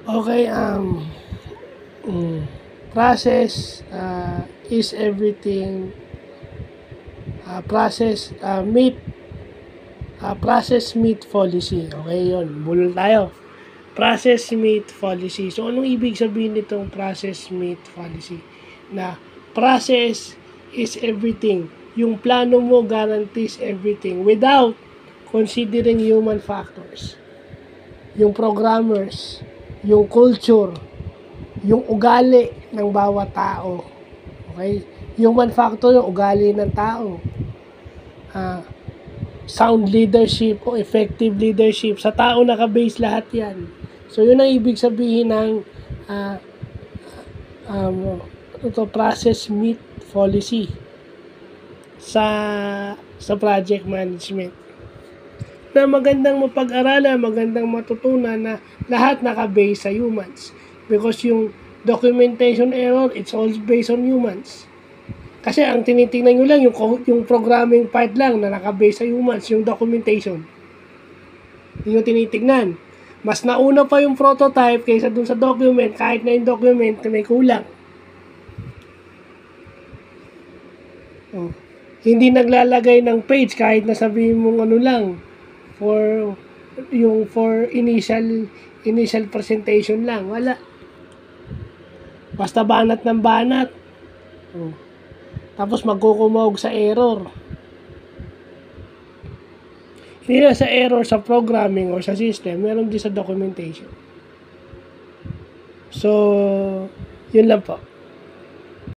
Okay, process is everything. Process meet policy. Okay, yun. Bulol tayo. Process meet policy. So, anong ibig sabihin nitong process meet policy? Na process is everything. Yung plano mo guarantees everything without considering human factors. Yung programmers, yung culture, yung ugali ng bawat tao. Okay? Human factor yung ugali ng tao. Sound leadership o effective leadership. Sa tao nakabase lahat yan. So, yun ang ibig sabihin ng process meet policy sa project management. Na magandang mapag-aralan, magandang matutunan na lahat nakabase sa humans. Because yung documentation error, it's all based on humans. Kasi ang tinitingnan nyo lang, yung programming part lang na nakabase sa humans, yung documentation. Hindi nyo tinitingnan. Mas nauna pa yung prototype kaysa dun sa document, kahit na yung document may kulang. Hindi naglalagay ng page kahit na sabihin mong ano lang, for initial presentation lang. Wala. Basta banat ng banat. Tapos magkukumawag sa error. Hindi na sa error sa programming or sa system, meron din sa documentation. So, yun lang po.